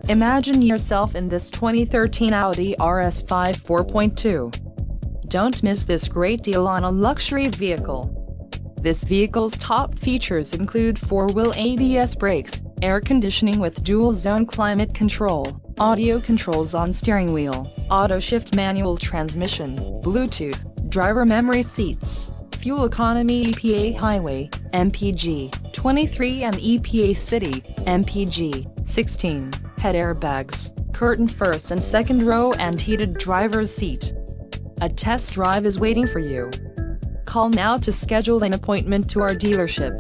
Imagine yourself in this 2013 Audi RS5 4.2. Don't miss this great deal on a luxury vehicle. This vehicle's top features include 4-wheel ABS brakes, air conditioning with dual-zone climate control, audio controls on steering wheel, auto-shift manual transmission, Bluetooth, driver memory seats, fuel economy EPA highway, MPG 23 and EPA city, MPG 16, head airbags, curtain first and second row and heated driver's seat. A test drive is waiting for you. Call now to schedule an appointment to our dealership.